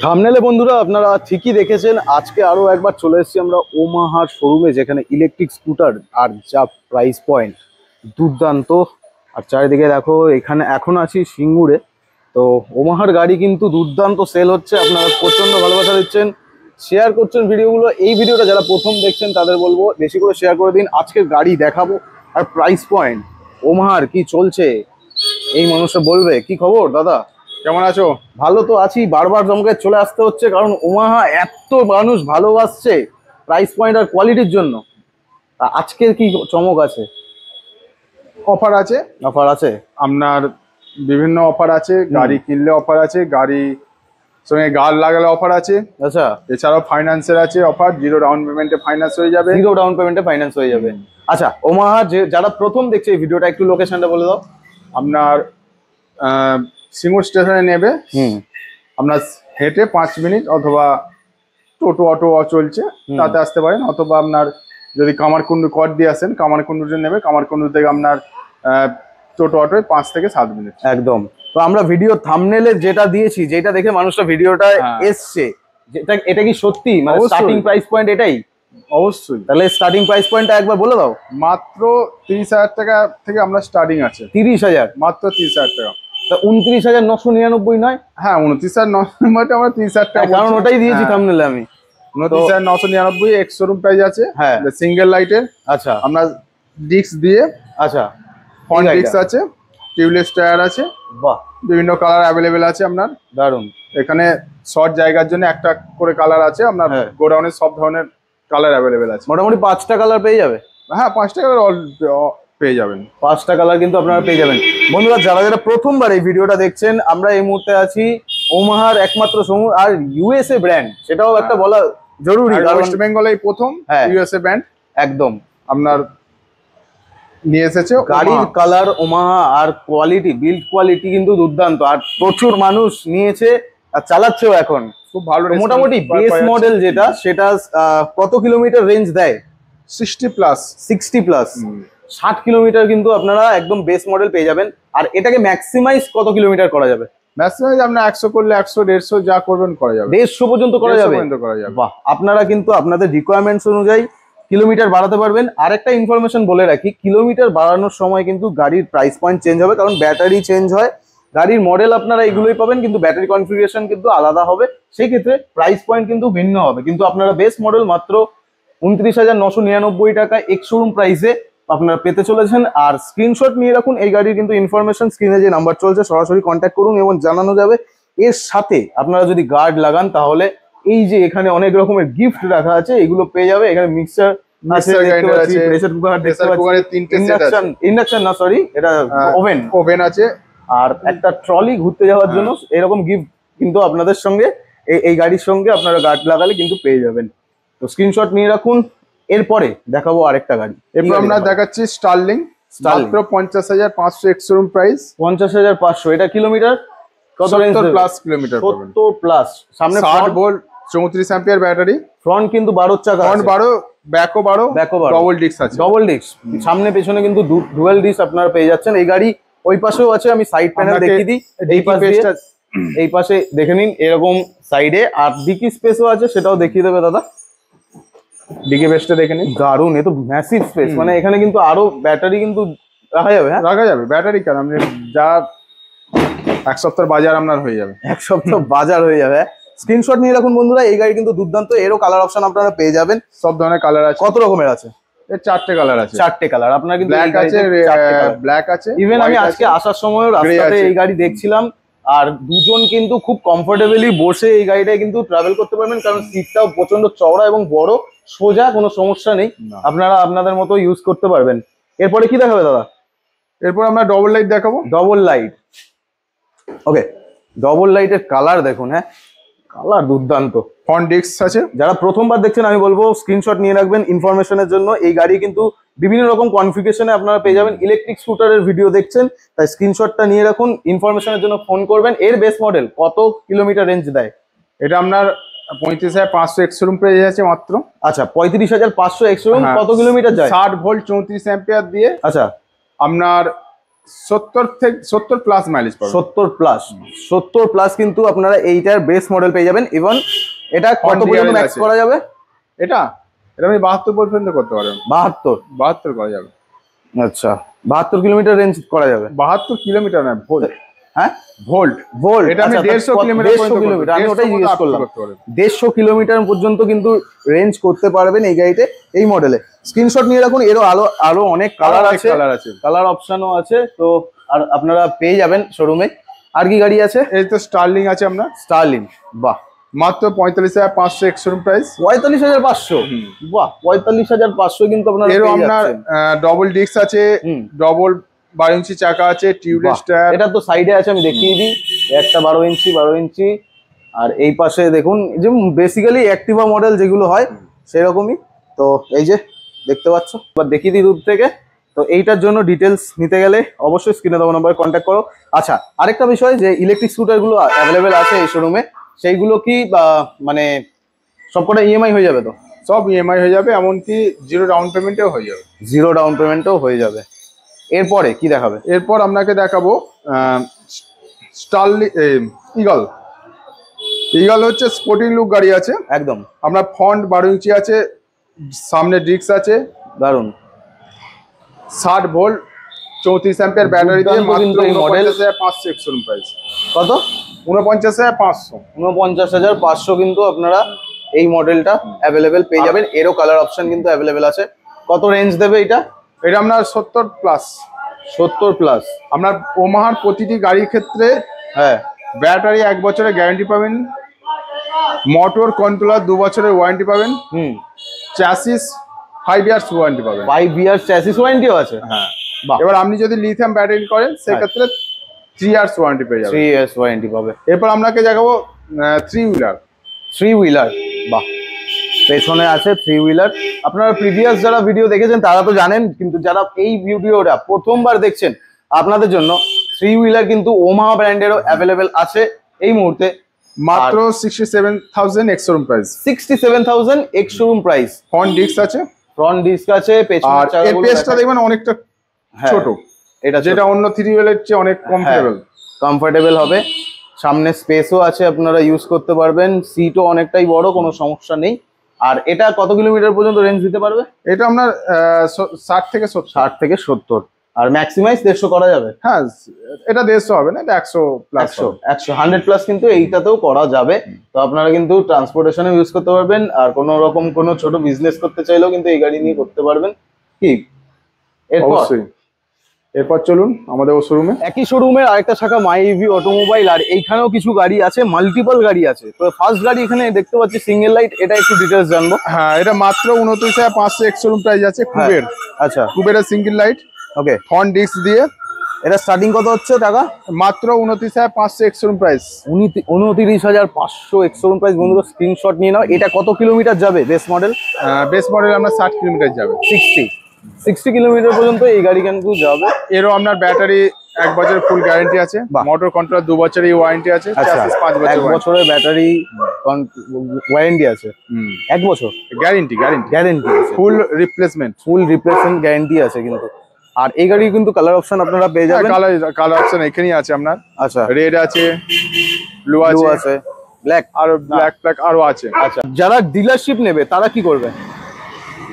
থাম্বনেলে বন্ধুরা আপনারা ঠিকই দেখেছেন, আজকে আরো একবার চলে এসেছি আমরা ওমাহার শোরুমে, যেখানে ইলেকট্রিক স্কুটার আর যা প্রাইস পয়েন্ট দুর্দান্ত। আর চারিদিকে দেখো, এখানে এখন আছি সিঙ্গুরে। তো ওমাহার গাড়ি কিন্তু দুর্দান্ত সেল হচ্ছে, আপনারা প্রচন্ড ভালোবাসা দিচ্ছেন, শেয়ার করছেন ভিডিওগুলো। এই ভিডিওটা যারা প্রথম দেখছেন তাদের বলবো বেশি করে শেয়ার করে দিন। আজকের গাড়ি দেখাবো আর প্রাইস পয়েন্ট ওমাহার কি চলছে এই মানুষটা বলবে। কি খবর দাদা, কেমন আছো? ভালো তো আছি, বারবার জমকে চলে আসতে হচ্ছে কারণ ওমাহা এত মানুষ ভালোবাসছে প্রাইস পয়েন্ট আর কোয়ালিটির জন্য। আজকের কি চমক আছে? অফার আছে। অফার আছে আপনার বিভিন্ন অফার আছে, গাড়ি কিনলে অফার আছে, গাড়ি সঙ্গে গার্ড লাগালে অফার আছে। আচ্ছা, এছাড়াও ফাইন্যান্সের আছে অফার, 0 ডাউন পেমেন্টে ফাইন্যান্স হয়ে যাবে। 0 ডাউন পেমেন্টে ফাইন্যান্স হয়ে যাবে। আচ্ছা, ওমাহা যারা প্রথম দেখছে এই ভিডিওটা, একটু লোকেশনটা বলে দাও। আপনার সিঙ্গুর স্টেশনে নেবে, আপনার হেঁটে 5 মিনিট, অথবা টোটো অটো চলছে তাতে আসতে পারেন, অথবা আপনার যদি কামারকুন্ডু কট দিয়ে আসেন কামারকুন্ডুতে নেবে, কামারকুন্ডু থেকে আপনার টোটো অটোয় 5 থেকে 7 মিনিট একদম। তো আমরা ভিডিও থাম্বনেলে যেটা দিয়েছি, যেটা দেখে মানুষটা ভিডিওটা এসছে, এটা কি সত্যি? মানে স্টার্টিং প্রাইস পয়েন্ট এটাই? অবশ্যই। তাহলে স্টার্টিং প্রাইস পয়েন্টটা একবার বলে দাও। মাত্র 30,000 টাকা থেকে আমরা স্টার্টিং আছে। 30,000? মাত্র 30,000 টাকা। 29,999 নয়? হ্যাঁ, 29,999 আমরা 30,000 টাকা, কারণ ওটাই দিয়েছি থাম্বনেলে আমি। 29,999 এক্স শোরুম প্রাইস আছে। হ্যাঁ, সিঙ্গেল লাইটের। আচ্ছা, আমরা ডিস্ক দিয়ে, আচ্ছা, ফ্রন্ট ডিস্ক আছে, টিউবলেস টায়ার আছে, বাহ, বিভিন্ন কালার অ্যাভেলেবেল আছে আপনার। দারুন। এখানে শর্ট জায়গার জন্য একটা করে কালার আছে আপনার, গোডাউনে সব ধরনের কালার অ্যাভেলেবেল আছে। মোটামুটি 5টা কালার পেয়ে যাবে। হ্যাঁ, 5টা কালার পেয়ে যাবেন। 5টা কালার কিন্তু আপনারা পেয়ে যাবেন। বন্ধুরা, যারা যারা প্রথমবার এই ভিডিওটা দেখছেন, আমরা এই মুহূর্তে আছি ওমাহার একমাত্র শোরুম, আর ইউএসএ ব্র্যান্ড, সেটাও একটা বলা জরুরি, ওয়েস্ট বেঙ্গলে প্রথম ইউএসএ ব্র্যান্ড একদম আপনার নিয়ে এসেছে। গাড়ির কালার ওমাহা, আর কোয়ালিটি, বিল্ড কোয়ালিটি কিন্তু দুর্দান্ত, আর প্রচুর মানুষ নিয়েছে আর চালাচ্ছেও এখন খুব ভালো। মোটামুটি বেস মডেল যেটা, সেটা কত কিলোমিটার রেঞ্জ দেয়? 60 প্লাস। 60 কিলোমিটার কিন্তু আপনারা একদম বেস মডেল পেয়ে যাবেন। আর এটাকে ম্যাক্সিমাইজ কত কিলোমিটার করা যাবে? ম্যাক্সিমাইজ আপনার 100 করলে 100, 150 যা করবেন করা যাবে। 150 পর্যন্ত করা যাবে? বাহ, আপনারা কিন্তু আপনাদের রিকোয়ারমেন্টস অনুযায়ী কিলোমিটার বাড়াতে পারবেন। আর একটা ইনফরমেশন বলে রাখি, কিলোমিটার বাড়ানোর সময় কিন্তু গাড়ির প্রাইস পয়েন্ট চেঞ্জ হবে, কারণ ব্যাটারি চেঞ্জ হয়। গাড়ির মডেল আপনারা এগুলোই পাবেন, কিন্তু ব্যাটারি কনফিগারেশন কিন্তু আলাদা হবে, সেই ক্ষেত্রে প্রাইস পয়েন্ট কিন্তু ভিন্ন হবে। কিন্তু আপনারা বেস মডেল মাত্র 29,999 টাকা এক্স শোরুম প্রাইসে আপনারা পেতে চলেছেন। আর স্ক্রিনশট নিয়ে রাখুন এই গাড়ির কিন্তু ইনফরমেশন, স্ক্রিনে যে নাম্বার চলছে সরাসরি কন্ট্যাক্ট করুন এবং জানানো যাবে। এর সাথে আপনারা যদি গার্ড লাগান, তাহলে এই যে এখানে অনেক রকমের গিফট রাখা আছে, এগুলো পেয়ে যাবে। এখানে মিক্সার আছে, প্রেসার কুকার দেখতে পাচ্ছি, ইন্ডাকশন না সরি, এটা ওভেন আছে, আর একটা ট্রলি ঘুরতে যাওয়ার জন্য এরকম গিফট কিন্তু আপনাদের সঙ্গে এই গাড়ির সঙ্গে আপনারা গার্ড লাগালে কিন্তু পেয়ে যাবেন। তো স্ক্রিনশট নিয়ে রাখুন। এরপরে দেখাবো আরেকটা গাড়ি। এরপর আমরা দেখাচ্ছি স্টার্লিং, মাত্র 50,500 এক্স শোরুম প্রাইস। 50,500। এটা কিলোমিটার কত রেঞ্জ? 70 প্লাস কিলোমিটার পাবেন। 70 প্লাস। সামনে 60 ভোল্ট 34 অ্যাম্পিয়ার ব্যাটারি। ফ্রন্ট কিন্তু 12 চাকা, ফ্রন্ট 12, ব্যাকও 12, ডবল ডিস্ক আছে। ডবল ডিস্ক, সামনে পেছনে কিন্তু ডুয়াল ডিস্ক আপনারা পেয়ে যাচ্ছেন। এই গাড়ি ওই পাশেও আছে, আমি সাইড প্যানেল দেখিয়ে দিই। এই পাশে দেখে নিন, এরকম সাইডে, আর ডিকি স্পেসও আছে, সেটাও দেখিয়ে দেবে দাদা। ডিকি বেসটা দেখে নিন, দারুন, এ তো ম্যাসিভ স্পেস। মানে এখানে কিন্তু আরো ব্যাটারি কিন্তু রাখা যাবে। হ্যাঁ, রাখা যাবে ব্যাটারি, কেন আপনি যা 1 সপ্তাহ বাজার আপনার হয়ে যাবে। 1 সপ্তাহ বাজার হয়ে যাবে। স্ক্রিনশট নিয়ে রাখুন বন্ধুরা, এই গাড়ি কিন্তু দুর্দান্ত। এরও কালার অপশন আপনারা পেয়ে যাবেন, সব ধরনের কালার আছে। কত রকমের আছে? এর 4টে কালার আছে। 4টে কালার আপনারা কিন্তু, ব্ল্যাক আছে, ইভেন আমি আজকে আসার সময় রাস্তাতে এই গাড়ি দেখছিলাম, আর দুজন কিন্তু খুব কমফোর্টেবলি বসে এই গাড়িটায় কিন্তু ট্রাভেল করতে পারবেন, কারণ সিটটাও প্রচন্ড চওড়া এবং বড়, সোজা, কোনো সমস্যা নেই, আপনারা আপনাদের মতো ইউজ করতে পারবেন। এরপরে কি দেখাবে দাদা? এরপর আমরা ডবল লাইট দেখাবো। ডবল লাইট, ওকে। ডবল লাইটের কালার দেখুন, হ্যাঁ, কালার দুর্দান্ত। ফ্রন্ট ডিস্ক আছে। যারা প্রথমবার দেখছেন, আমি বলবো স্ক্রিনশট নিয়ে রাখবেন ইনফরমেশনের জন্য। এই গাড়ি কিন্তু বিভিন্ন রকম কনফিগারেশনে আপনারা পেয়ে যাবেন। ইলেকট্রিক স্কুটারের ভিডিও দেখছেন, তাই স্ক্রিনশটটা নিয়ে রাখুন, ইনফরমেশনের জন্য ফোন করবেন। এর বেস মডেল কত কিলোমিটার রেঞ্জ দেয়? এটা আপনার 35,500 এক্স শোরুম প্রাইস আছে মাত্র। আচ্ছা, 35,500 এক্স শোরুম, কত কিলোমিটার যায়? 60 ভোল্ট 34 অ্যাম্পিয়ার দিয়ে। আচ্ছা, আপনার 70 প্লাস মাইলেজ পাবেন। 70 প্লাস কিন্তু আপনারা এইটার বেস মডেল পেয়ে যাবেন। ইভেন এটা কত পর্যন্ত ম্যাক্স করা যাবে? এটা আমি 72 পর্যন্ত করতে পারবেন। 72 করা যাবে। আচ্ছা, 72 কিলোমিটার রেঞ্জ করা যাবে। 72 কিলোমিটার না, ভোল্ট। হ্যাঁ, ভোল্ট। এটা আমি 150 কিলোমিটার পর্যন্ত, আমি ওটাই জিজ্ঞেস করলাম। 150 কিলোমিটার পর্যন্ত কিন্তু রেঞ্জ করতে পারবেন এই গাড়িতে, এই মডেলে। স্ক্রিনশট নিয়ে রাখুন। এরও আরো অনেক কালার আছে, কালার অপশনও আছে, তো আর আপনারা পেয়ে যাবেন শোরুমে। আর কি গাড়ি আছে? এই তো স্টার্লিং আছে আপনার। স্টার্লিং, বাহ, মাত্র 45,500 এক্স-শোরুম প্রাইস। 45,500, বাহ, 45,500 কিন্তু আপনারা এরও আপনার ডবল ডিস্ক আছে, ডবল 12 ইঞ্চি চাকা আছে, টিউবলেস টায়ার। এটা তো সাইডে আছে, আমি দেখিয়ে দিই। একটা 12 ইঞ্চি, আর এই পাশে দেখুন, যে বেসিক্যালি অ্যাক্টিভা মডেল যেগুলো হয় সেরকমই। তো এই যে দেখতে পাচ্ছ, এবার দেখিয়ে দিই দূর থেকে। তো এইটার জন্য ডিটেলস নিতে গেলে অবশ্যই স্ক্রিনে দেওয়া নাম্বারে কন্ট্যাক্ট করো। আচ্ছা, আরেকটা বিষয়, যে ইলেকট্রিক স্কুটারগুলো অ্যাভেলেবেল আছে এই শোরুমে, সেইগুলো কি মানে সবকটা ইএমআই হয়ে যাবে? তো সব ইএমআই হয়ে যাবে, এমনকি 0 ডাউন পেমেন্টেও হয়ে যাবে। 0 ডাউন পেমেন্টও হয়ে যাবে। এরপরে কি দেখাবে? এরপর আপনাকে দেখাবো স্টার্লিং ইগল হচ্ছে স্পোর্টিং লুক গাড়ি আছে একদম। আপনার ফ্রন্ট 12 ইঞ্চি আছে, সামনে ডিস্ক আছে, দারুন। 60 ভোল্ট 34 অ্যাম্পিয়ার ব্যাটারি দিয়ে মাত্র 49,500 এক্স-শোরুম প্রাইস। কত? 49,500। 49,500 কিন্তু আপনারা এই মডেলটা অ্যাভেলেবেল পেয়ে যাবেন। এরও কালার অপশন কিন্তু অ্যাভেলেবেল আছে। কত রেঞ্জ দেবে এটা? এটা আপনার 70 প্লাস। 70 প্লাস। আপনার ওমাহার প্রতিটি গাড়ির ক্ষেত্রে হ্যাঁ, ব্যাটারি 1 বছরের গ্যারান্টি পাবেন, মোটর কন্ট্রোলার 2 বছরের ওয়ারেন্টি পাবেন, চ্যাসিস 5 ইয়ার্স ওয়ারেন্টি পাবেন। 5 ইয়ার্স চ্যাসিস ওয়ারেন্টিও আছে? হ্যাঁ। এবার আপনি যদি লিথিয়াম ব্যাটারি করেন সেক্ষেত্রে 3 ইয়ার্স ওয়ারেন্টি পেয়ে যাবেন। 3 ইয়ার্স ওয়ারেন্টি পাবে। এরপর আপনাকে দেখাবো 3 হুইলার। বাহ, পেছনে আছে 3 হুইলার। আপনারা প্রিভিয়াস যারা ভিডিও দেখেছেন তারা তো জানেন, কিন্তু যারা এই ভিডিওটা প্রথমবার দেখছেন, আপনাদের জন্য 3 হুইলার কিন্তু ওমাহা ব্র্যান্ডেরও অ্যাভেলেবেল আছে এই মুহূর্তে। মাত্র 67,000 ex-showroom price. 67,000 ex-showroom price. Front disc আছে, পেছনের চাকাগুলো পেছটা দেখবেন অনেকটা ছোট, এটা যেটা অন্য 3 হুইলারের চেয়ে অনেক কমফোর্টেবল হবে। সামনে স্পেসও আছে, আপনারা ইউজ করতে পারবেন। সিটও অনেকটাই বড়, কোনো সমস্যা নেই। আর এটা কত কিলোমিটার পর্যন্ত রেঞ্জ দিতে পারবে? এটা আপনার 60 থেকে 70। আর ম্যাক্সিমাইজ 150 করা যাবে? হ্যাঁ, এটা 150 হবে না, এটা 100 প্লাস। 100 প্লাস কিন্তু এইটাতেও করা যাবে। তো আপনারা কিন্তু ট্রান্সপোর্টেশনে ইউজ করতে পারবেন, আর কোনো রকম কোনো ছোট বিজনেস করতে চাইলেও কিন্তু এই গাড়ি নিয়ে করতে পারবেন। কি এরপর চলুন আমাদের শোরুমে। একই শোরুমের আরেকটা শাখা মাই ইভি অটোমোবাইল, আর এইখানেও কিছু গাড়ি আছে, মাল্টিপল গাড়ি আছে। তো ফার্স্ট গাড়ি এখানে দেখতে পাচ্ছি সিঙ্গেল লাইট, এটা একটু ডিটেলস জানবো। হ্যাঁ, এটা মাত্র 29,500 এক্স-শোরুম প্রাইস আছে। কুবের। আচ্ছা, কুবেরের সিঙ্গেল লাইট, ওকে, ফ্রন্ট ডিস্ক দিয়ে। এটা স্টার্টিং কত হচ্ছে টাকা? মাত্র 29,500 এক্স-শোরুম প্রাইস। 29,500 x-showroom price. বন্ধুরা স্ক্রিনশট নিয়ে নাও। এটা কত কিলোমিটার যাবে বেস মডেল? বেস মডেল আপনার 60 কিলোমিটার যাবে। 60 কিলোমিটার পর্যন্ত এই গাড়ি কিন্তু যাবে। এরও আপনার ব্যাটারি 1 বছরের ফুল গ্যারান্টি আছে, মোটর কন্ট্রোলার 2 বছরের ওয়ারেন্টি আছে, চ্যাসিস 5 বছর। 1 বছরের ব্যাটারি ওয়ারেন্টি আছে। 1 বছর গ্যারান্টি আছে, ফুল রিপ্লেসমেন্ট গ্যারান্টি আছে কিন্তু। আর এই গাড়ি কিন্তু কালার অপশন আপনারা পেয়ে যাবেন। কালার অপশন এখানেই আছে আপনার। আচ্ছা, রেড আছে, ব্লু আছে, ব্ল্যাক, আর ব্ল্যাক আরো আছে। আচ্ছা, যারা ডিলারশিপ নেবে তারা কি করবে?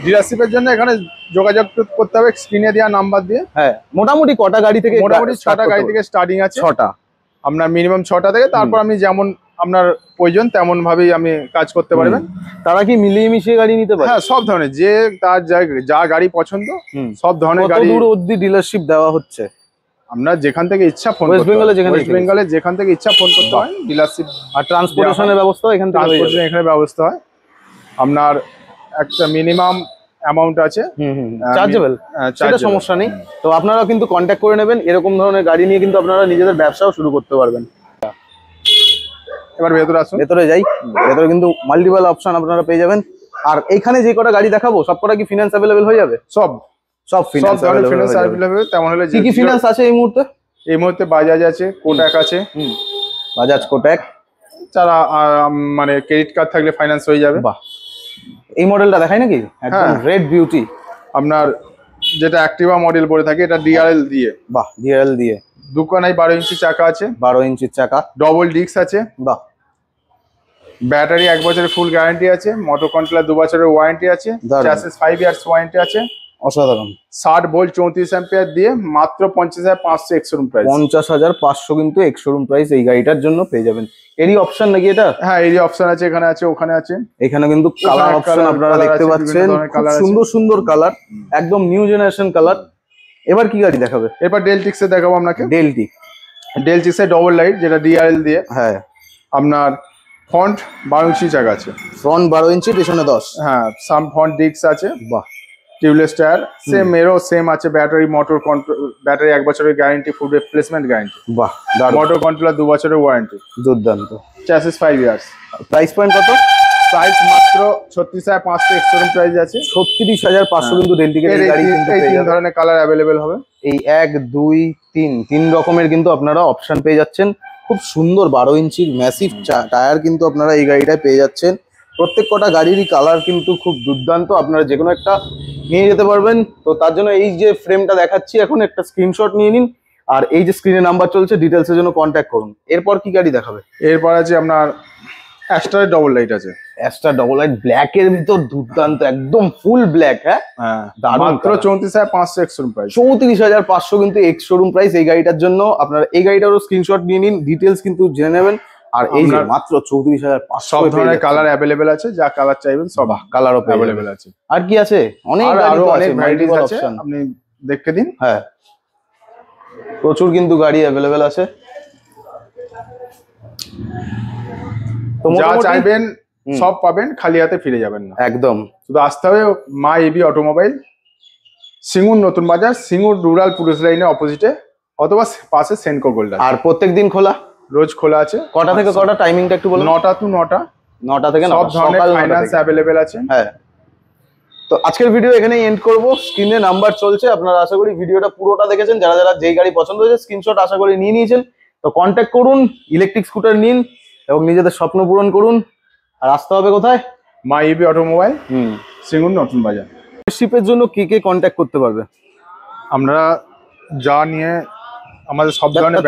ডিলারশিপের জন্য এখানে যোগাযোগ করতে হবে স্ক্রিনে দেওয়া নাম্বার দিয়ে। হ্যাঁ, মোটামুটি কটা গাড়ি থেকে? মোটামুটি 6টা গাড়ি থেকে স্টার্টিং আছে। 6টা, আপনার মিনিমাম 6টা থেকে। তারপর আপনি যেমন আপনার প্রয়োজন তেমন ভাবেই আমি কাজ করতে পারবেন। তারা কি মিলিয়ে মিশিয়ে গাড়ি নিতে পারে? হ্যাঁ, সব ধরনের, যে তার যা গাড়ি পছন্দ সব ধরনের গাড়ি। কত দূর অবধি ডিলারশিপ দেওয়া হচ্ছে? আপনার যেখান থেকে ইচ্ছা ফোন, ওয়েস্ট বেঙ্গলে যেখান থেকে ইচ্ছা ফোন করতে হয় ডিলারশিপ। আর ট্রান্সপোর্টেশনের ব্যবস্থা এখানে ব্যবস্থা হয়। আপনার একটা মিনিমাম অ্যামাউন্ট আছে, চার্জেবল, সেটা সমস্যা নেই। তো আপনারা কিন্তু কন্ট্যাক্ট করে নেবেন। এরকম ধরনের গাড়ি নিয়ে কিন্তু আপনারা নিজেদের ব্যবসাও শুরু করতে পারবেন। এবার ভেতরে আসুন। ভেতরে যাই। ভেতরে কিন্তু মাল্টিপল অপশন আপনারা পেয়ে যাবেন। আর এইখানে যে কটা গাড়ি দেখাবো সব কটা কি ফিনান্স অ্যাভেলেবেল হয়ে যাবে? সব ফিনান্স অ্যাভেলেবেল। তেমন হলে কি ফিনান্স আছে এই মুহূর্তে? এই মুহূর্তে বাজাজ আছে, কোটাক আছে। বাজাজ, কোটাক, যারা মানে ক্রেডিট কার্ড থাকলে ফাইন্যান্স হয়ে যাবে। বাহ, এই মডেলটা দেখাই নাকি? একদম রেড বিউটি। আপনার যেটা অ্যাক্টিভা মডেল পরে থাকে, এটা ডিআরএল দিয়ে। বাহ, ডিআরএল দিয়ে। দুখানায় 12 ইঞ্চি চাকা আছে, 12 ইঞ্চির চাকা, ডবল ডিস্ক আছে। বাহ। ব্যাটারি 1 বছরের ফুল গ্যারান্টি আছে, মোটর কন্ট্রোলার 2 বছরের ওয়ারেন্টি আছে, দারুণ। চ্যাসিস 5 ইয়ার্স ওয়ারেন্টি আছে। অসাধারণ। 60 ভোল্ট 34 অ্যাম্পিয়ার দিয়ে মাত্র 50,500 এক্স শোরুম প্রাইস। 50,500 কিন্তু এক্স শোরুম প্রাইস এই গাড়িটার জন্য পেয়ে যাবেন। এরই অপশন নাকি এটা? হ্যাঁ, এই অপশন আছে, এখানে আছে, ওখানে আছে। এখানে কিন্তু কালার অপশন আপনারা দেখতে পাচ্ছেন, খুব সুন্দর সুন্দর কালার, একদম নিউ জেনারেশন কালার। এবার কি গাড়ি দেখাবে? এবার ডেলটিক্সে দেখাবো আপনাকে। ডেলটিক্সে ডবল লাইট, যেটা ডিআরএল দিয়ে। হ্যাঁ, আপনার ফ্রন্ট 12 ইঞ্চি চাকা আছে, ফ্রন্ট 12 ইঞ্চি, পেছনে 10। হ্যাঁ, সাম ফ্রন্ট ডিস্ক আছে। বাহ। টিউবলেস টায়ার, সেম এরও সেম আছে। ব্যাটারি, মোটর কন্ট্রোল, ব্যাটারি 1 বছরের গ্যারান্টি, ফুল রিপ্লেসমেন্ট গ্যারান্টি। বাহ, দারুণ। মোটর কন্ট্রোলার 2 বছরের ওয়ারেন্টি। দুর্দান্ত। Chassis 5 years. প্রাইস পয়েন্ট কত? প্রাইস মাত্র 36,500 এক্স শোরুম প্রাইস আছে। 36,500 কিন্তু ডেলটিকের গাড়ি কিন্তু এই পেয়ে 3 যাবেন। ধরনের কালার অ্যাভেলেবেল হবে। এই 1 2 3 3 রকমের কিন্তু আপনারা অপশন পেয়ে যাচ্ছেন। খুব সুন্দর 12 ইঞ্চির ম্যাসিভ টায়ার কিন্তু আপনারা এই গাড়িটায় পেয়ে যাচ্ছেন। প্রত্যেক কটা গাড়িরই কালার কিন্তু খুব দুর্দান্ত, আপনারা যে কোনো একটা নিয়ে যেতে পারবেন। তো তার জন্য এই যে ফ্রেমটা দেখাচ্ছি এখন, একটা স্ক্রিনশট নিয়ে নিন, আর এই যে স্ক্রিনে নাম্বার চলছে, ডিটেলসের জন্য কন্ট্যাক্ট করুন। এরপর কি গাড়ি দেখাবে? এরপর আছে আপনার অ্যাস্টার ডবল লাইট আছে। অ্যাস্টার ডবল লাইট ব্ল্যাক এর ভিতর, দুর্দান্ত, একদম ফুল ব্ল্যাক। হ্যাঁ, দারুণ। মাত্র 34,500 এক্স শোরুম প্রাইস। 34,500 কিন্তু এক্স শোরুম প্রাইস এই গাড়িটার জন্য। আপনারা এই গাড়িটারও স্ক্রিনশট নিয়ে নিন, ডিটেলস কিন্তু জেনে নেবেন। আর এই যে মাত্র 34,500, সব ধরনের কালার অ্যাভেলেবেল আছে, যা কালার চাইবেন সব কালারও অ্যাভেলেবেল আছে। আর কি আছে? অনেক আরো অনেক গাড়ি ভ্যারাইটিস আছে, আছে, আপনি দেখে দিন। হ্যাঁ, প্রচুর কিন্তু গাড়ি অ্যাভেলেবেল আছে। তো যা মোটামুটি চাইবেন সব পাবেন, খালি হাতে ফিরে যাবেন না। একদম। শুধু আসতে হবে মা এবি অটোমোবাইল, সিঙ্গুর নতুন বাজার, সিঙ্গুর রুরাল পুলিশ লাইনের অপোজিটে, অথবা পাশে সেনকো গোল্ড। আর প্রত্যেকদিন খোলা? রোজ খোলা আছে। কটা থেকে কটা টাইমিংটা একটু বলুন? 9টা to 9টা। 9টা থেকে 9টা, সব ধরনের সকাল 9টা ফাইন্যান্স থেকে। অ্যাভেলেবেল আছে। হ্যাঁ। তো আজকের ভিডিও এখানেই এন্ড করব। স্ক্রিনে নাম্বার চলছে, আপনারা আশা করি ভিডিওটা পুরোটা দেখেছেন। যারা যারা যেই গাড়ি পছন্দ হয়েছে স্ক্রিনশট আশা করি নিয়ে নিয়েছেন। তো কন্ট্যাক্ট করুন, ইলেকট্রিক স্কুটার নিন এবং নিজেদের স্বপ্ন পূরণ করুন। আর আসতে হবে কোথায়? মা এবি অটোমোবাইল, সিঙ্গুর নতুন বাজার। মেম্বারশিপের জন্য কে কন্ট্যাক্ট করতে পারবে? আমরা যা নিয়ে আমাদের সব ধরনের